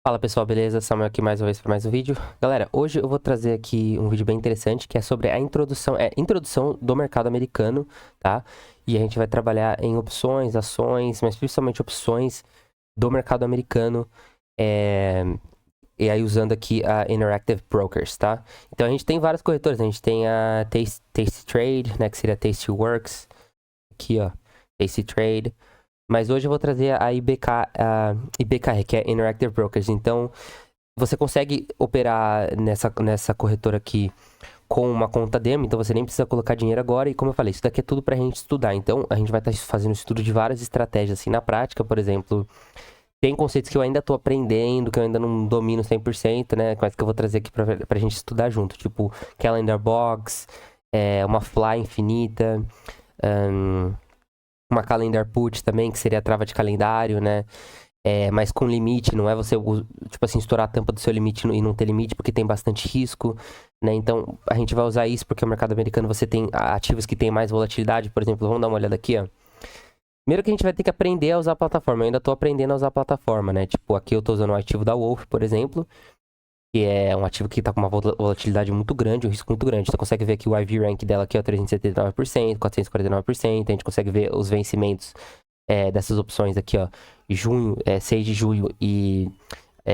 Fala pessoal, beleza? Samuel aqui mais uma vez para mais um vídeo. Galera, hoje eu vou trazer aqui um vídeo bem interessante que é sobre a introdução do mercado americano, tá? E a gente vai trabalhar em opções, ações, mas principalmente opções do mercado americano, e aí usando aqui a Interactive Brokers, tá? Então a gente tem várias corretoras, a gente tem a Tasty Trade, né, que seria Tastyworks, aqui ó, Tasty Trade. Mas hoje eu vou trazer a IBKR, que é Interactive Brokers. Então, você consegue operar nessa corretora aqui com uma conta demo, então você nem precisa colocar dinheiro agora. E como eu falei, isso daqui é tudo pra gente estudar. Então, a gente vai estar fazendo estudo de várias estratégias, assim, na prática, por exemplo. Tem conceitos que eu ainda tô aprendendo, que eu ainda não domino 100%, né? Mas que eu vou trazer aqui pra gente estudar junto. Tipo, Calendar Box, uma Fly infinita, uma calendar put também, que seria a trava de calendário, né? Mas com limite, não é você, tipo assim, estourar a tampa do seu limite e não ter limite, porque tem bastante risco, né? Então, a gente vai usar isso porque o mercado americano você tem ativos que tem mais volatilidade, por exemplo, vamos dar uma olhada aqui, ó. Primeiro que a gente vai ter que aprender a usar a plataforma, eu ainda tô aprendendo a usar a plataforma, né? Tipo, aqui eu tô usando o ativo da Wolf, por exemplo, que é um ativo que tá com uma volatilidade muito grande, um risco muito grande. Você consegue ver aqui o IV rank dela aqui, ó, 379%, 449%, a gente consegue ver os vencimentos dessas opções aqui, ó, 6 de junho e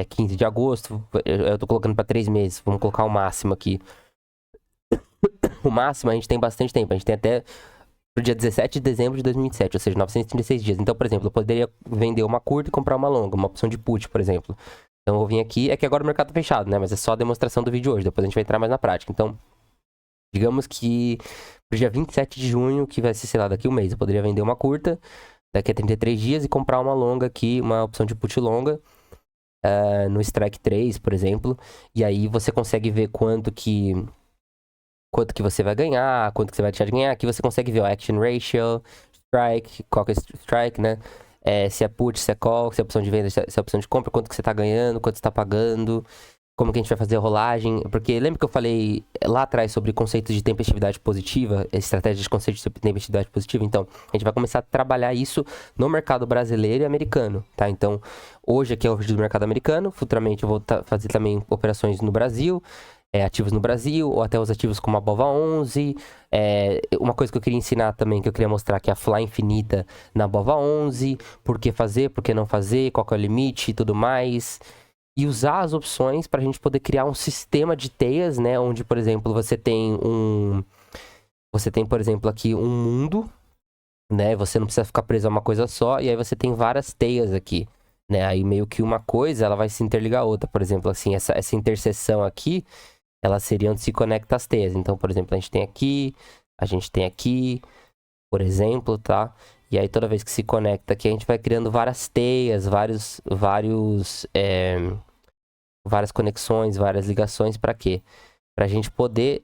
15 de agosto, eu tô colocando para 3 meses, vamos colocar o máximo aqui. O máximo a gente tem bastante tempo, a gente tem até pro dia 17 de dezembro de 2027, ou seja, 936 dias. Então, por exemplo, eu poderia vender uma curta e comprar uma longa, uma opção de put, por exemplo. Então, eu vou vir aqui, é que agora o mercado tá fechado, né, mas é só a demonstração do vídeo hoje, depois a gente vai entrar mais na prática. Então, digamos que pro dia 27 de junho, que vai ser, sei lá, daqui um mês, eu poderia vender uma curta, daqui a 33 dias e comprar uma longa aqui, uma opção de put longa, no Strike 3, por exemplo. E aí você consegue ver quanto que você vai ganhar, quanto que você vai deixar de ganhar. Aqui você consegue ver o Action Ratio, Strike, qual que é Strike, né? Se é put, se é call, se é opção de venda, se é opção de compra, quanto que você tá ganhando, quanto você tá pagando, como que a gente vai fazer a rolagem. Porque lembra que eu falei lá atrás sobre conceitos de tempestividade positiva, estratégia de conceito de tempestividade positiva? Então, a gente vai começar a trabalhar isso no mercado brasileiro e americano, tá? Então, hoje aqui é o vídeo do mercado americano, futuramente eu vou fazer também operações no Brasil, ativos no Brasil, ou até os ativos como a BOVA11. Uma coisa que eu queria ensinar também, que eu queria mostrar, que é a Fly infinita na BOVA11, por que fazer, por que não fazer, qual que é o limite e tudo mais. E usar as opções para a gente poder criar um sistema de teias, né? Onde, por exemplo, você tem, por exemplo, aqui um mundo, né? Você não precisa ficar preso a uma coisa só, e aí você tem várias teias aqui, né? Aí meio que uma coisa, ela vai se interligar a outra. Por exemplo, assim, essa interseção aqui, ela seria onde se conecta as teias. Então, por exemplo, a gente tem aqui, por exemplo, tá? E aí toda vez que se conecta aqui, a gente vai criando várias teias, várias conexões, várias ligações. Para quê? Para a gente poder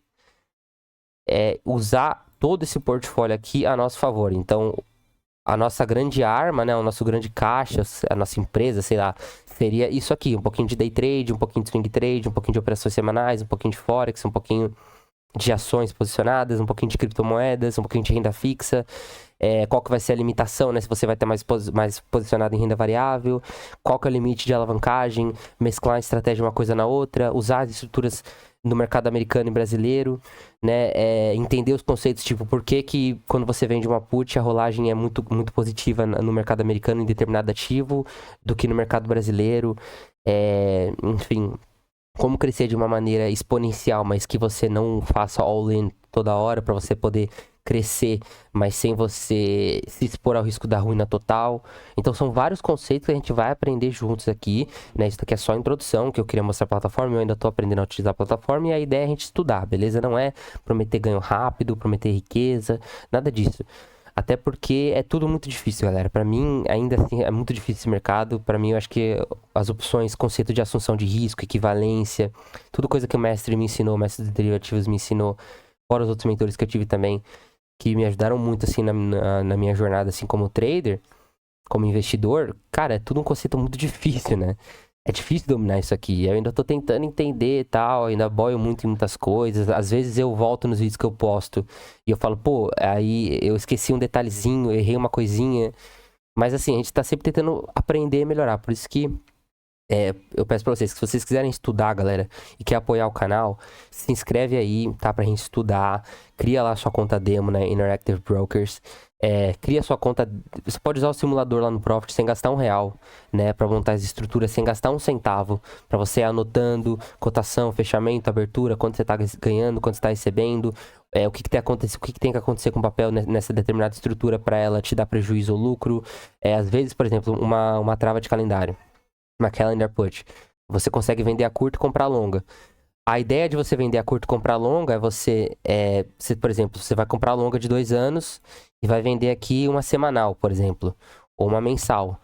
usar todo esse portfólio aqui a nosso favor. Então, a nossa grande arma, né, o nosso grande caixa, a nossa empresa, sei lá, seria isso aqui, um pouquinho de day trade, um pouquinho de swing trade, um pouquinho de operações semanais, um pouquinho de forex, um pouquinho de ações posicionadas, um pouquinho de criptomoedas, um pouquinho de renda fixa. Qual que vai ser a limitação, né? Se você vai estar mais posicionado em renda variável, qual que é o limite de alavancagem, mesclar a estratégia uma coisa na outra, usar as estruturas no mercado americano e brasileiro, né? Entender os conceitos, tipo, por que quando você vende uma put, a rolagem é muito, muito positiva no mercado americano em determinado ativo do que no mercado brasileiro. Enfim, como crescer de uma maneira exponencial, mas que você não faça all-in toda hora para você poder crescer, mas sem você se expor ao risco da ruína total. Então são vários conceitos que a gente vai aprender juntos aqui, né? Isso aqui é só a introdução, que eu queria mostrar a plataforma, eu ainda tô aprendendo a utilizar a plataforma e a ideia é a gente estudar, beleza? Não é prometer ganho rápido, prometer riqueza, nada disso. Até porque é tudo muito difícil, galera. Pra mim, ainda assim, é muito difícil esse mercado. Pra mim, eu acho que as opções, conceito de assunção de risco, equivalência, tudo coisa que o mestre me ensinou, o mestre de derivativos me ensinou, fora os outros mentores que eu tive também, que me ajudaram muito, assim, na minha jornada, assim, como trader, como investidor. Cara, é tudo um conceito muito difícil, né? É difícil dominar isso aqui. Eu ainda tô tentando entender e tal, ainda boio muito em muitas coisas. Às vezes eu volto nos vídeos que eu posto e eu falo, pô, aí eu esqueci um detalhezinho, errei uma coisinha. Mas assim, a gente tá sempre tentando aprender e melhorar. Por isso que eu peço pra vocês, que se vocês quiserem estudar, galera, e quer apoiar o canal, se inscreve aí, tá? Pra gente estudar. Cria lá sua conta demo na Interactive Brokers. Cria sua conta. Você pode usar o simulador lá no Profit sem gastar R$1, né? Pra montar as estruturas sem gastar um centavo. Pra você ir anotando cotação, fechamento, abertura, quanto você tá ganhando, quanto você tá recebendo. O que tem que acontecer com o papel nessa determinada estrutura pra ela te dar prejuízo ou lucro. Às vezes, por exemplo, uma trava de calendário. Uma calendar put. Você consegue vender a curto e comprar a longa. A ideia de você vender a curto e comprar a longa é por exemplo, você vai comprar a longa de 2 anos e vai vender aqui uma semanal, por exemplo, ou uma mensal.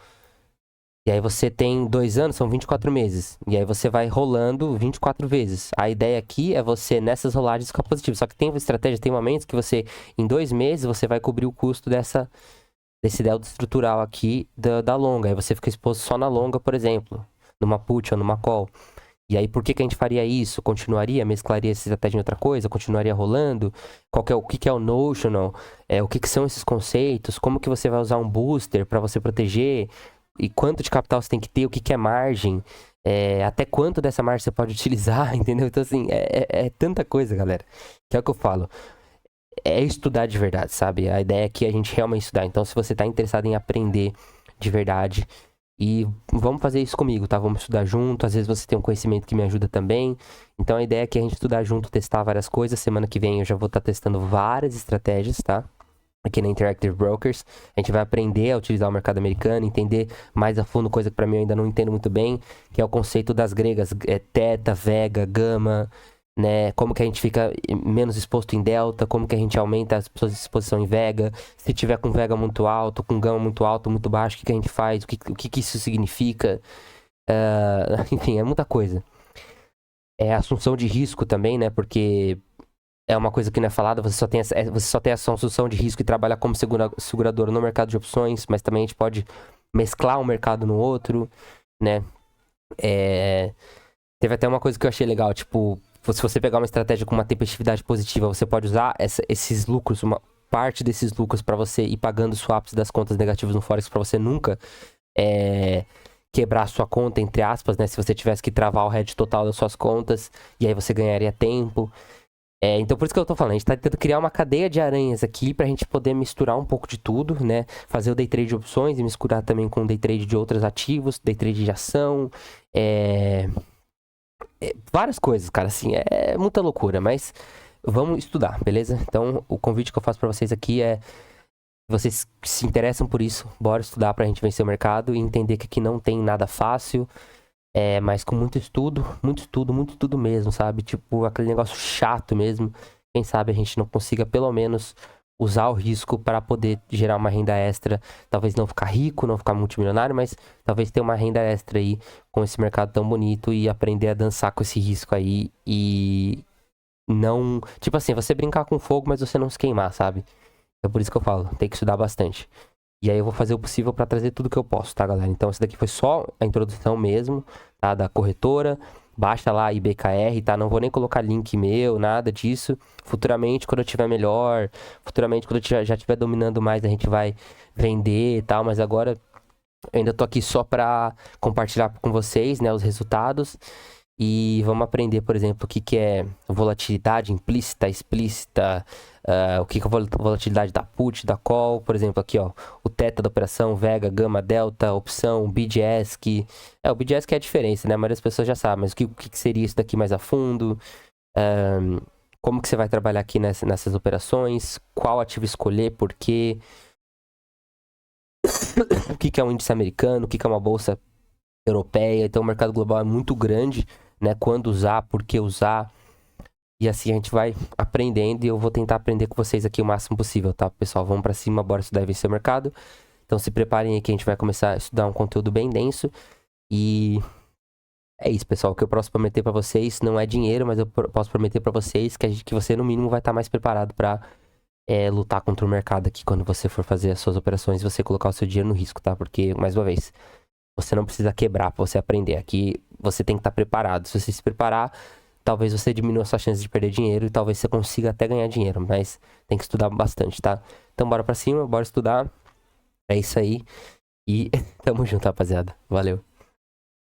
E aí você tem 2 anos, são 24 meses. E aí você vai rolando 24 vezes. A ideia aqui é você, nessas rolagens, ficar positivo. Só que tem uma estratégia, tem momentos que você, em 2 meses, você vai cobrir o custo desse delta estrutural aqui da longa. Aí você fica exposto só na longa, por exemplo, numa put ou numa call. E aí, por que a gente faria isso? Continuaria? Mesclaria essa estratégia em outra coisa? Continuaria rolando? O que é o notional? O que são esses conceitos? Como que você vai usar um booster para você proteger? E quanto de capital você tem que ter? O que é margem? Até quanto dessa margem você pode utilizar? Entendeu? Então, assim, é tanta coisa, galera. Que é o que eu falo. É estudar de verdade, sabe? A ideia aqui é a gente realmente estudar. Então, se você tá interessado em aprender de verdade, e vamos fazer isso comigo, tá? Vamos estudar junto. Às vezes você tem um conhecimento que me ajuda também. Então, a ideia aqui é a gente estudar junto, testar várias coisas. Semana que vem eu já vou estar testando várias estratégias, tá? Aqui na Interactive Brokers. A gente vai aprender a utilizar o mercado americano, entender mais a fundo, coisa que pra mim eu ainda não entendo muito bem, que é o conceito das gregas, teta, vega, gama, né? Como que a gente fica menos exposto em delta, como que a gente aumenta a exposição em vega, se tiver com vega muito alto, com gama muito alto, muito baixo, o que a gente faz, o que isso significa, enfim, é muita coisa. Assunção de risco também, né? Porque é uma coisa que não é falada, você só tem essa assunção de risco e trabalha como seguradora no mercado de opções, mas também a gente pode mesclar um mercado no outro, né? Teve até uma coisa que eu achei legal, tipo, se você pegar uma estratégia com uma tempestividade positiva, você pode usar esses lucros, uma parte desses lucros para você ir pagando swaps das contas negativas no Forex para você nunca quebrar a sua conta, entre aspas, né? Se você tivesse que travar o hedge total das suas contas, e aí você ganharia tempo. Então por isso que eu tô falando, a gente tá tentando criar uma cadeia de aranhas aqui pra gente poder misturar um pouco de tudo, né? Fazer o day trade de opções e misturar também com o day trade de outros ativos, day trade de ação, várias coisas, cara, assim, é muita loucura, mas vamos estudar, beleza? Então, o convite que eu faço pra vocês aqui é, vocês que se interessam por isso, bora estudar pra gente vencer o mercado e entender que aqui não tem nada fácil, mas com muito estudo mesmo, sabe? Tipo, aquele negócio chato mesmo, quem sabe a gente não consiga pelo menos usar o risco para poder gerar uma renda extra, talvez não ficar rico, não ficar multimilionário, mas talvez ter uma renda extra aí com esse mercado tão bonito e aprender a dançar com esse risco aí e não, tipo assim, você brincar com fogo, mas você não se queimar, sabe? É por isso que eu falo, tem que estudar bastante. E aí eu vou fazer o possível para trazer tudo que eu posso, tá, galera? Então esse daqui foi só a introdução mesmo, tá, da corretora. Baixa lá a IBKR, tá? Não vou nem colocar link meu, nada disso. Futuramente, quando eu tiver melhor, futuramente, quando eu já estiver dominando mais, a gente vai vender e tal. Mas agora, eu ainda tô aqui só pra compartilhar com vocês, né, os resultados. E vamos aprender, por exemplo, o que é volatilidade implícita, explícita, o que é a volatilidade da put, da call, por exemplo, aqui, ó, o teta da operação, vega, gama, delta, opção, BDSC. O BDSC é a diferença, né? A maioria das pessoas já sabe, mas o que seria isso daqui mais a fundo? Como que você vai trabalhar aqui nessas operações? Qual ativo escolher? Por quê? O que é um índice americano? O que é uma bolsa europeia? Então, o mercado global é muito grande, né? Quando usar, por que usar? E assim a gente vai aprendendo e eu vou tentar aprender com vocês aqui o máximo possível, tá, pessoal? Vamos pra cima, bora estudar e vencer o mercado. Então se preparem aí que a gente vai começar a estudar um conteúdo bem denso. E é isso, pessoal. O que eu posso prometer pra vocês não é dinheiro, mas eu posso prometer pra vocês que você no mínimo vai estar mais preparado pra lutar contra o mercado aqui quando você for fazer as suas operações e você colocar o seu dinheiro no risco, tá? Porque, mais uma vez, você não precisa quebrar pra você aprender. Aqui você tem que estar preparado. Se você se preparar, talvez você diminua a sua chance de perder dinheiro e talvez você consiga até ganhar dinheiro, mas tem que estudar bastante, tá? Então bora pra cima, bora estudar. É isso aí. E tamo junto, rapaziada. Valeu.